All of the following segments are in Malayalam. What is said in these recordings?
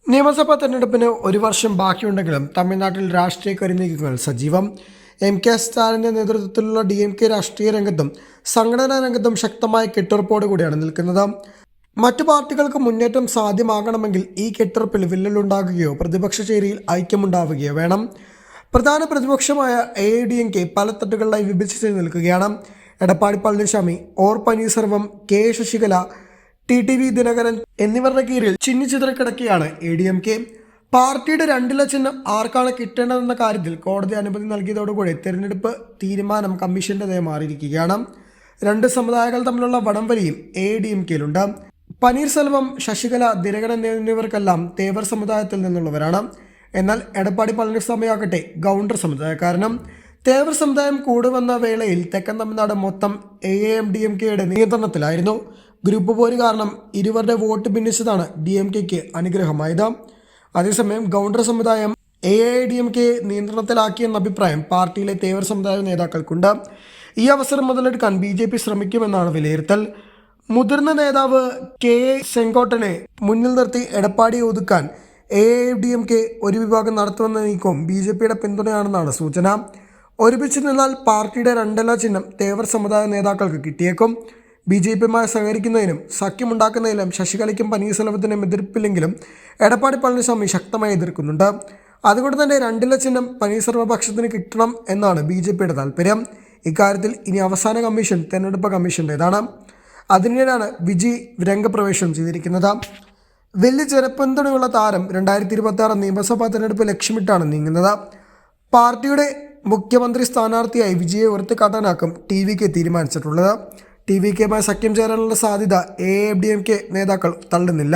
നിയമസഭാ തെരഞ്ഞെടുപ്പിന് ഒരു വർഷം ബാക്കിയുണ്ടെങ്കിലും തമിഴ്നാട്ടിൽ രാഷ്ട്രീയ കരിനീക്കങ്ങൾ സജീവം. എം.കെ. സ്റ്റാലിൻ്റെ നേതൃത്വത്തിലുള്ള DMK രാഷ്ട്രീയ രംഗത്തും സംഘടനാ രംഗത്തും ശക്തമായ കെട്ടുറപ്പോട് കൂടിയാണ് നിൽക്കുന്നത്. മറ്റു പാർട്ടികൾക്ക് മുന്നേറ്റം സാധ്യമാകണമെങ്കിൽ ഈ കെട്ടുറപ്പിൽ വിള്ളലുണ്ടാകുകയോ പ്രതിപക്ഷ ചേരിയിൽ ഐക്യമുണ്ടാവുകയോ വേണം. പ്രധാന പ്രതിപക്ഷമായ AIADMK പല തട്ടുകളിലായി വിഭജിച്ച് നിൽക്കുകയാണ്. എടപ്പാടി പളനിസ്വാമി, പനീർസെൽവം, K. ശശികല, TTV ദിനകരൻ എന്നിവരുടെ കീഴിൽ ചിന്നിച്ചിതറിക്കിടക്കുകയാണ് ADMK. പാർട്ടിയുടെ രണ്ടില ചിഹ്നം ആർക്കാണ് കിട്ടേണ്ടതെന്ന കാര്യത്തിൽ കോടതി അനുമതി നൽകിയതോടുകൂടി തെരഞ്ഞെടുപ്പ് തീരുമാനം കമ്മീഷൻ്റെതായി മാറിയിരിക്കുകയാണ്. രണ്ട് സമുദായങ്ങൾ തമ്മിലുള്ള വടംവലിയും AIADMKയിലുണ്ട്. പനീർസെൽവം, ശശികല, ദിനകരൻ എന്നിവർക്കെല്ലാം തേവർ സമുദായത്തിൽ നിന്നുള്ളവരാണ്. എന്നാൽ എടപ്പാടി പളനിസ്വാമിയാകട്ടെ ഗൗണ്ടർ സമുദായക്കാരനും. തേവർ സമുദായം കൂടുവന്ന വേളയിൽ തെക്കൻ തമിഴ്നാട് മൊത്തം AIADMKയുടെ നിയന്ത്രണത്തിലായിരുന്നു. ഗ്രൂപ്പ് പോര് കാരണം ഇരുവരുടെ വോട്ട് ഭിന്നിച്ചതാണ് DMKയ്ക്ക് അനുഗ്രഹമായത്. അതേസമയം ഗൗണ്ടർ സമുദായം AIADMK നിയന്ത്രണത്തിലാക്കിയെന്ന അഭിപ്രായം പാർട്ടിയിലെ തേവർ സമുദായ നേതാക്കൾക്കുണ്ട്. ഈ അവസരം മുതലെടുക്കാൻ BJP ശ്രമിക്കുമെന്നാണ് വിലയിരുത്തൽ. മുതിർന്ന നേതാവ് K. സെങ്കോട്ടനെ മുന്നിൽ നിർത്തി എടപ്പാടിയെ ഒതുക്കാൻ AIADMK ഒരു വിഭാഗം നടത്തുമെന്ന നീക്കവും BJPയുടെ പിന്തുണയാണെന്നാണ് സൂചന. ഒരുമിച്ച് നിന്നാൽ പാർട്ടിയുടെ രണ്ടല്ല ചിഹ്നം തേവർ സമുദായ നേതാക്കൾക്ക് കിട്ടിയേക്കും. BJPയുമായി സഹകരിക്കുന്നതിനും സഖ്യമുണ്ടാക്കുന്നതിലും ശശികലയ്ക്കും പനീർസെൽവത്തിനും എതിർപ്പില്ലെങ്കിലും എടപ്പാടി പളനിസ്വാമി ശക്തമായി എതിർക്കുന്നുണ്ട്. അതുകൊണ്ട് തന്നെ രണ്ടില ചിഹ്നം പനീർസെൽവ പക്ഷത്തിന് കിട്ടണം എന്നാണ് BJPയുടെ താല്പര്യം. ഇക്കാര്യത്തിൽ ഇനി അവസാന കമ്മീഷൻ തെരഞ്ഞെടുപ്പ് കമ്മീഷൻ്റേതാണ്. അതിനിടെയാണ് വിജി രംഗപ്രവേശനം ചെയ്തിരിക്കുന്നത്. വലിയ ജനപിന്തുണയുള്ള താരം 2026 നിയമസഭാ തെരഞ്ഞെടുപ്പ് ലക്ഷ്യമിട്ടാണ് നീങ്ങുന്നത്. പാർട്ടിയുടെ മുഖ്യമന്ത്രി സ്ഥാനാർത്ഥിയായി വിജയെ ഉയർത്തിക്കാട്ടാനാക്കും TVK തീരുമാനിച്ചിട്ടുള്ളത്. TVKയുമായി സഖ്യം ചേരാനുള്ള സാധ്യത AIADMK നേതാക്കൾ തള്ളുന്നില്ല.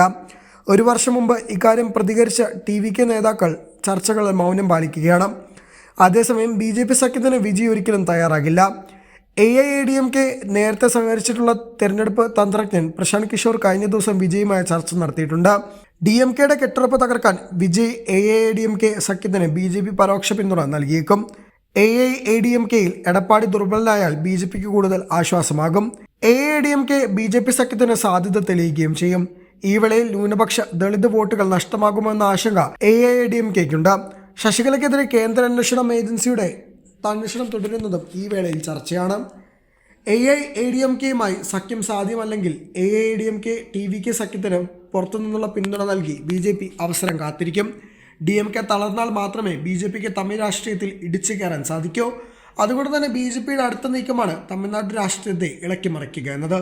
ഒരു വർഷം മുമ്പ് ഇക്കാര്യം പ്രതികരിച്ച TVK നേതാക്കൾ ചർച്ചകളിൽ മൗനം പാലിക്കുകയാണ്. അതേസമയം BJP സഖ്യത്തിന് വിജയ് ഒരിക്കലും തയ്യാറാകില്ല. AIADMK നേരത്തെ സഹകരിച്ചിട്ടുള്ള തെരഞ്ഞെടുപ്പ് തന്ത്രജ്ഞൻ പ്രശാന്ത് കിഷോർ കഴിഞ്ഞ ദിവസം വിജയുമായി ചർച്ച നടത്തിയിട്ടുണ്ട്. DMKയുടെ കെട്ടുറപ്പ് തകർക്കാൻ വിജയ് AIADMK സഖ്യത്തിന് BJP പരോക്ഷ പിന്തുണ നൽകിയേക്കും. AIADMKയിൽ എടപ്പാടി ദുർബലനായാൽ BJPക്ക് കൂടുതൽ ആശ്വാസമാകും. AIADMK BJP സഖ്യത്തിന് സാധ്യത തെളിയിക്കുകയും ചെയ്യും. ഈ വേളയിൽ ന്യൂനപക്ഷ ദളിത് വോട്ടുകൾ നഷ്ടമാകുമെന്ന ആശങ്ക AIADMKയ്ക്കുണ്ട്. ശശികലയ്ക്കെതിരെ കേന്ദ്ര അന്വേഷണ ഏജൻസിയുടെ അന്വേഷണം തുടരുന്നതും ഈ വേളയിൽ ചർച്ചയാണ്. AIADMKയുമായി സഖ്യം സാധ്യമല്ലെങ്കിൽ AIADMK TVK സഖ്യത്തിന് പുറത്തുനിന്നുള്ള പിന്തുണ നൽകി BJP അവസരം കാത്തിരിക്കും. DMK തളർന്നാൽ മാത്രമേ BJPക്ക് തമിഴ് രാഷ്ട്രീയത്തിൽ ഇടിച്ചു കയറാൻ സാധിക്കൂ. അതുകൊണ്ട് തന്നെ BJPയുടെ അടുത്ത നീക്കമാണ് തമിഴ്നാട് രാഷ്ട്രീയത്തെ ഇളക്കി മറിക്കുക എന്നത്.